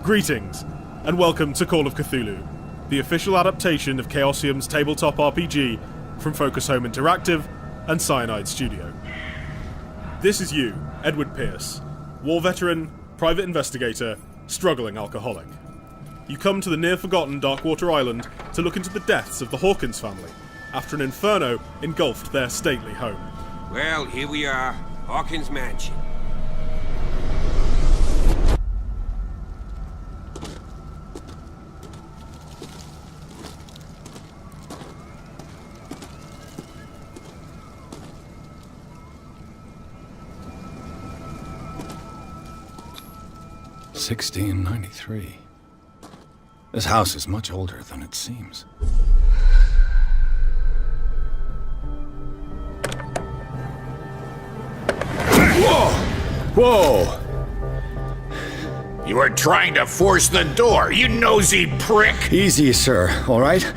Greetings, and welcome to Call of Cthulhu, the official adaptation of Chaosium's tabletop RPG from Focus Home Interactive and Cyanide Studio. This is you, Edward Pierce, war veteran, private investigator, struggling alcoholic. You come to the near-forgotten Darkwater Island to look into the deaths of the Hawkins family after an inferno engulfed their stately home. Well, here we are, Hawkins Mansion. $1693. This house is much older than it seems. Whoa! Whoa! You were trying to force the door, you nosy prick! Easy, sir, all right?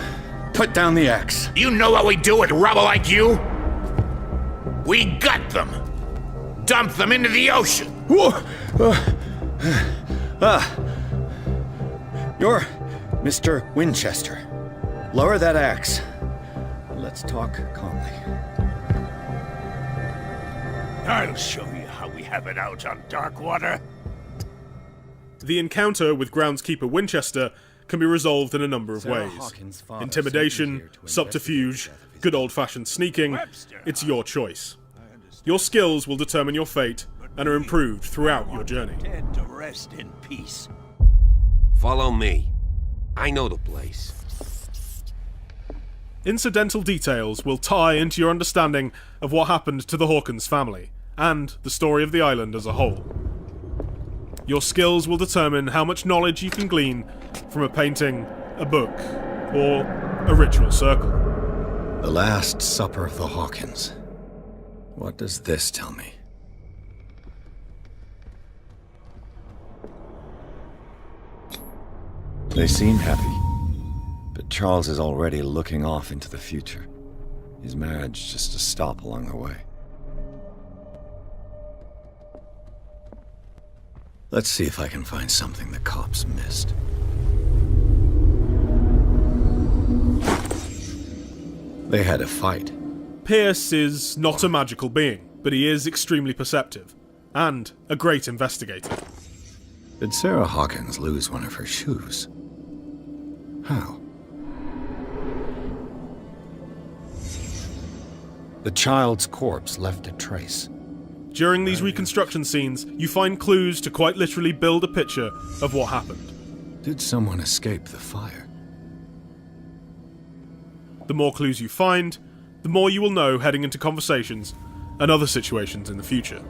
Put down the axe. You know what we do with rubble like you? We gut them. Dump them into the ocean. Whoa! You're Mr. Winchester. Lower that axe. Let's talk calmly. I'll show you how we have it out on Darkwater. The encounter with groundskeeper Winchester can be resolved in a number of ways. Intimidation, subterfuge, good old-fashioned sneaking, it's your choice. Your skills will determine your fate and are improved throughout your journey. Dead to rest in peace. Follow me. I know the place. Incidental details will tie into your understanding of what happened to the Hawkins family, and the story of the island as a whole. Your skills will determine how much knowledge you can glean from a painting, a book, or a ritual circle. The Last Supper of the Hawkins. What does this tell me? They seem happy, but Charles is already looking off into the future. His marriage just a stop along the way. Let's see if I can find something the cops missed. They had a fight. Pierce is not a magical being, but he is extremely perceptive, and a great investigator. Did Sarah Hawkins lose one of her shoes? How? The child's corpse left a trace. During these reconstruction scenes, you find clues to quite literally build a picture of what happened. Did someone escape the fire? The more clues you find, the more you will know heading into conversations and other situations in the future.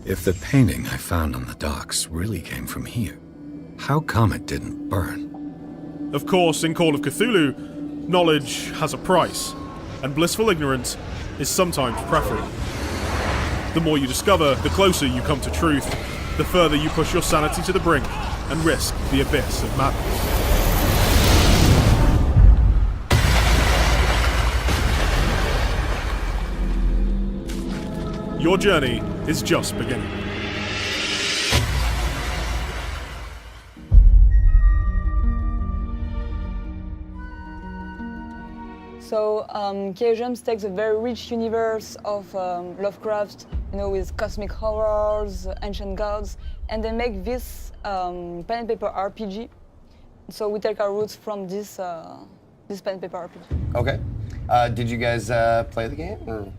If the painting I found on the docks really came from here, how come it didn't burn? Of course, in Call of Cthulhu, knowledge has a price, and blissful ignorance is sometimes preferable. The more you discover, the closer you come to truth, the further you push your sanity to the brink and risk the abyss of madness. Your journey is just beginning. So, Chaosium takes a very rich universe of Lovecraft, with cosmic horrors, ancient gods, and they make this pen and paper RPG. So we take our roots from this pen and paper RPG. Okay. Did you guys play the game? Or?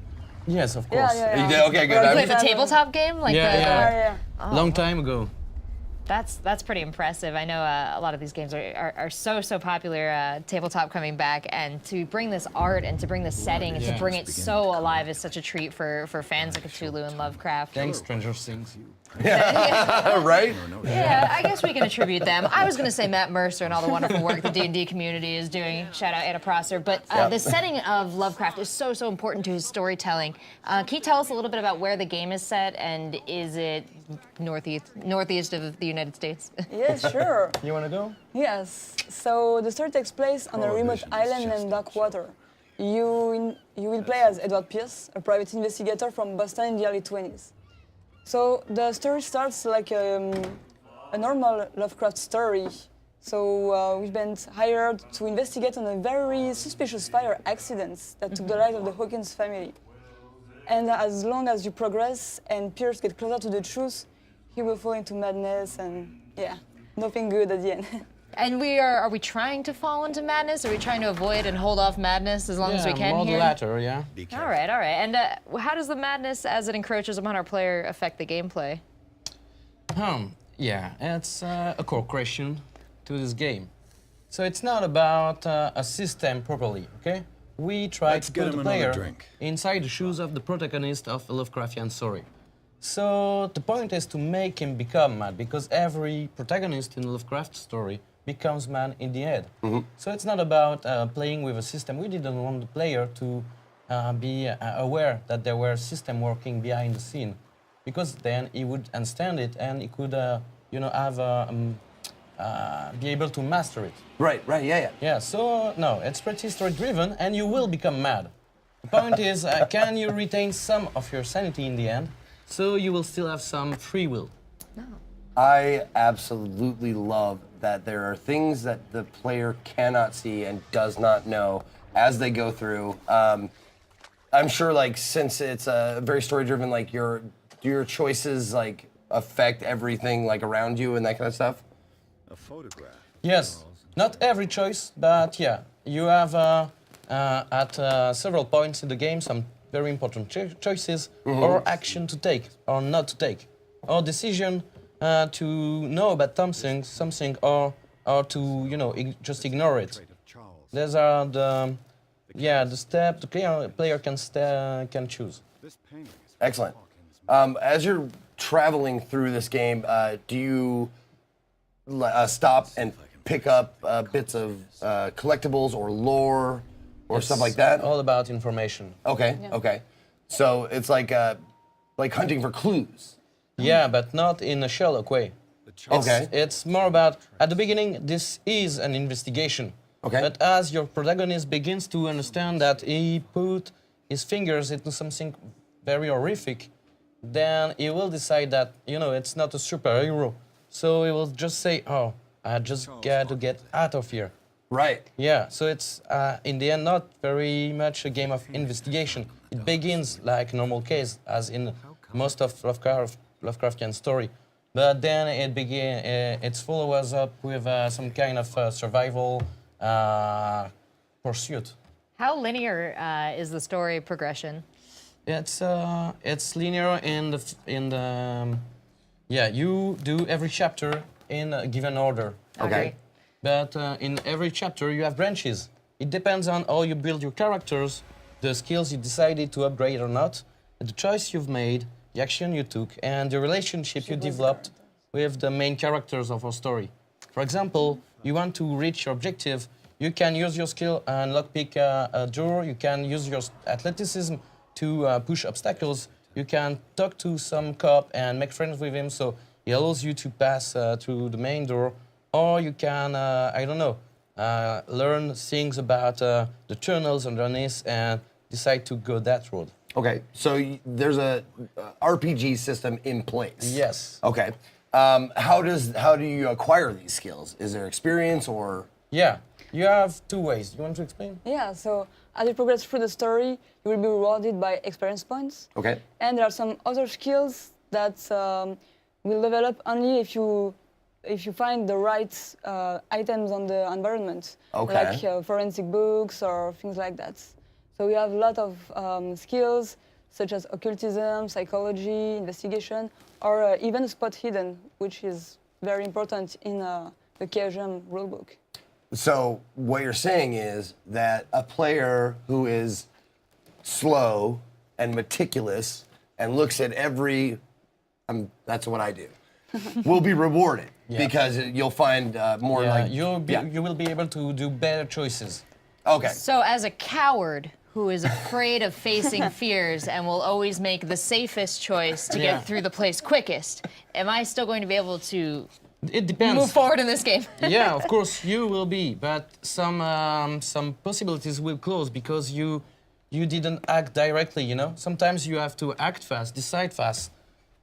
Yes, of course. Yeah. You did? Okay, good. Like the tabletop game? Yeah. Oh. Long time ago. That's pretty impressive. I know a lot of these games are so popular, tabletop coming back, and to bring this art and to bring this setting and to bring it so alive is such a treat for fans of Cthulhu and Lovecraft. Thanks, Stranger Things. Right? Yeah, I guess we can attribute them. I was going to say Matt Mercer and all the wonderful work the D&D community is doing. Shout out Anna Prosser. But the setting of Lovecraft is so important to his storytelling. Can you tell us a little bit about where the game is set, and is it northeast of the United States? Yes, sure. You want to go? Yes. So the story takes place on a remote island named Darkwater. You will play as Edward Pierce, a private investigator from Boston in the early 20s. So the story starts like a normal Lovecraft story. So we've been hired to investigate on a very suspicious fire accident that took the life of the Hawkins family. And as long as you progress and Pierce get closer to the truth, he will fall into madness and yeah, nothing good at the end. And are we trying to fall into madness? Are we trying to avoid and hold off madness as long as we can more here? the latter, yeah. All right. And how does the madness as it encroaches upon our player affect the gameplay? Yeah, it's a core question to this game. So it's not about a system properly, okay? We try Let's to get put him the another player drink. inside the shoes of the protagonist of a Lovecraftian story. So the point is to make him become mad, because every protagonist in a Lovecraft story becomes mad in the end. So it's not about playing with a system. We didn't want the player to be aware that there were system working behind the scene, because then he would understand it and he could, be able to master it. Right, yeah. Yeah, so no, it's pretty story-driven, and you will become mad. The point is, can you retain some of your sanity in the end, so you will still have some free will? I absolutely love that there are things that the player cannot see and does not know as they go through. I'm sure, like, since it's very story-driven, like, do your choices, like, affect everything, like, around you and that kind of stuff? A photograph. Yes, not every choice, but yeah, you have at several points in the game some very important choices or action to take or not to take, or decision to know about something or to just ignore it. These are the step the player can choose. Excellent. As you're traveling through this game, do you stop and pick up bits of collectibles or lore or stuff like that? All about information. Okay. So it's like hunting for clues. Yeah, but not in a Sherlock way. It's more about, at the beginning, this is an investigation. Okay. But as your protagonist begins to understand that he put his fingers into something very horrific, then he will decide that, it's not a superhero. So he will just say, oh, I just got to get out of here. Right. Yeah, so it's, in the end, not very much a game of investigation. It begins like a normal case, as in most of Lovecraftian story. But then it follows up with some kind of survival pursuit. How linear is the story progression? It's linear you do every chapter in a given order. Okay. But in every chapter you have branches. It depends on how you build your characters, the skills you decided to upgrade or not, the choice you've made, the action you took, and the relationship you developed with the main characters of our story. For example, you want to reach your objective, you can use your skill and lockpick a door, you can use your athleticism to push obstacles, you can talk to some cop and make friends with him so he allows you to pass through the main door, or you can, learn things about the tunnels underneath and decide to go that road. Okay, so there's a RPG system in place. Yes. Okay. How do you acquire these skills? Is there experience or? Yeah, you have two ways. You want to explain? Yeah, so as you progress through the story, you will be rewarded by experience points. Okay. And there are some other skills that will develop only if you find the right items on the environment, Okay. like forensic books or things like that. So we have a lot of skills such as occultism, psychology, investigation, or even spot hidden, which is very important in the KGM rulebook. So what you're saying is that a player who is slow and meticulous and looks at every, that's what I do, will be rewarded because you'll find more like... You will be able to do better choices. Okay. So as a coward who is afraid of facing fears and will always make the safest choice to get through the place quickest, am I still going to be able to It depends. move forward in this game? Yeah, of course you will be, but some possibilities will close because you didn't act directly. Sometimes you have to act fast, decide fast,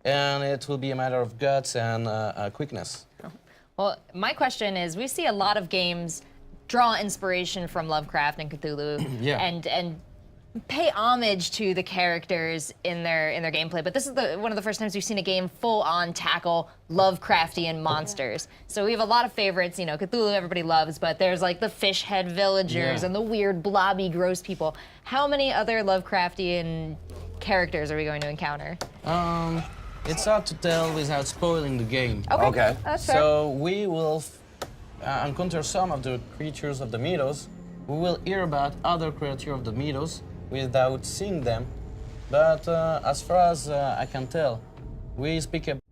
and it will be a matter of guts and quickness. Well, my question is, we see a lot of games draw inspiration from Lovecraft and Cthulhu, Yeah. and pay homage to the characters in their gameplay. But this is one of the first times we've seen a game full on tackle Lovecraftian monsters. So we have a lot of favorites. Cthulhu everybody loves, but there's like the fish head villagers and the weird blobby gross people. How many other Lovecraftian characters are we going to encounter? It's hard to tell without spoiling the game. Okay. That's fair. So we will encounter some of the creatures of the meadows. We will hear about other creatures of the meadows without seeing them. But as far as I can tell, we speak about...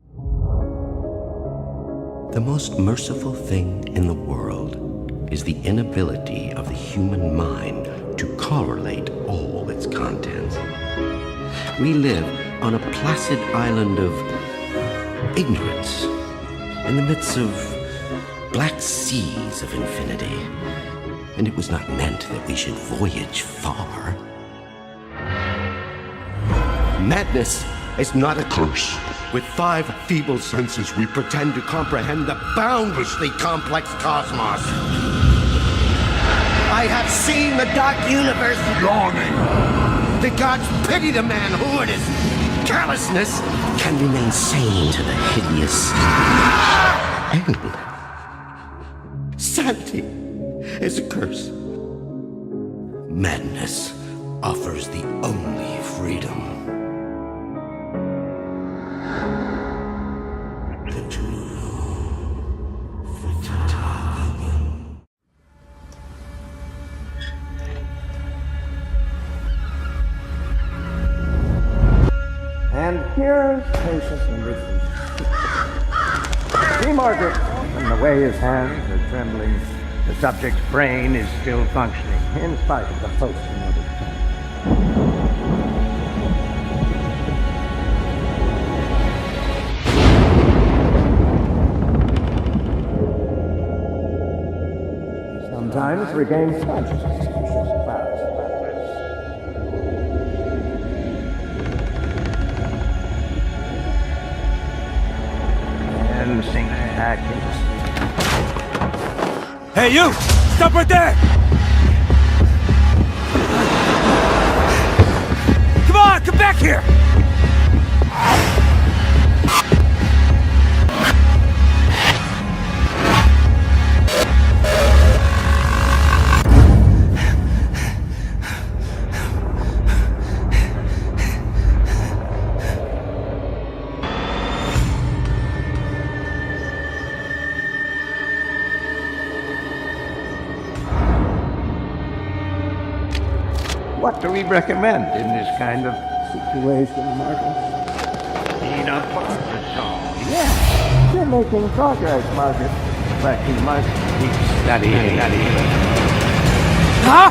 The most merciful thing in the world is the inability of the human mind to correlate all its contents. We live on a placid island of ignorance in the midst of black seas of infinity. And it was not meant that we should voyage far. Madness is not a curse. With 5 feeble senses, we pretend to comprehend the boundlessly complex cosmos. I have seen the dark universe yawning. The gods pity the man who in his carelessness can remain sane to the hideous end. Sanity is a curse. Madness offers the only freedom. And here's patient number 3. See, Margaret, from the way his hands are trembling, the subject's brain is still functioning, in spite of the posting of his pen. He sometimes regains consciousness. And sink back into sleep. Hey, you! Stop right there! Come on, come back here! What do we recommend in this kind of situation, Margaret? Peanut butter song. Yeah, you're making progress, Margaret. But you must keep studying. Huh?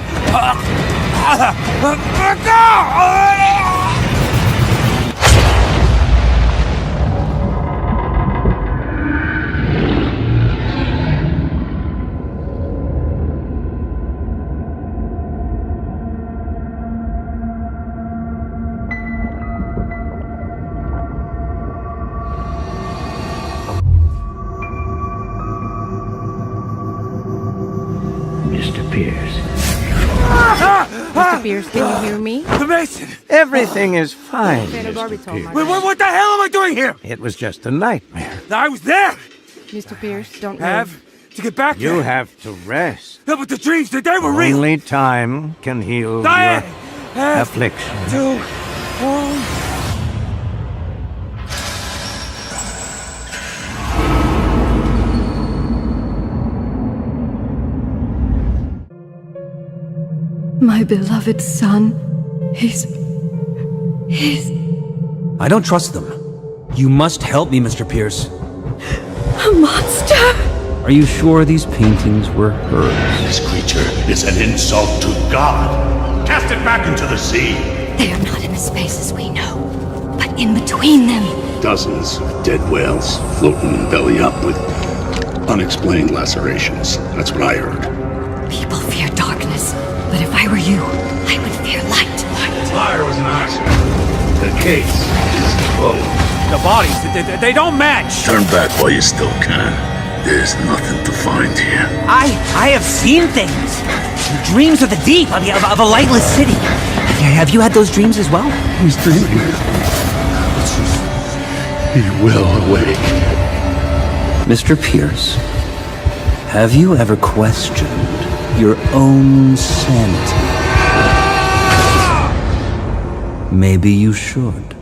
Mr. Pierce. Mr. Pierce, can you hear me? The Mason! Everything is fine, Mr. Pierce. Wait, what the hell am I doing here? It was just a nightmare. I was there! Mr. Pierce, don't Have move. to get back You there. have to rest. No, but the dreams, they were real! Only time can heal I your have affliction. to... My beloved son, he's... I don't trust them. You must help me, Mr. Pierce. a monster! Are you sure these paintings were hers? This creature is an insult to God. Cast it back into the sea. They are not in the spaces we know, but in between them. Dozens of dead whales floating belly up with unexplained lacerations. That's what I heard. People fear darkness, but if I were you, I would fear light. Fire was an accident. The case is closed. The bodies, they don't match! Turn back while you still can. There's nothing to find here. I have seen things! Dreams of the deep, of a lightless city. Have you had those dreams as well? He's dreaming. He will awake. Mr. Pierce, have you ever questioned your own sanity? Maybe you should.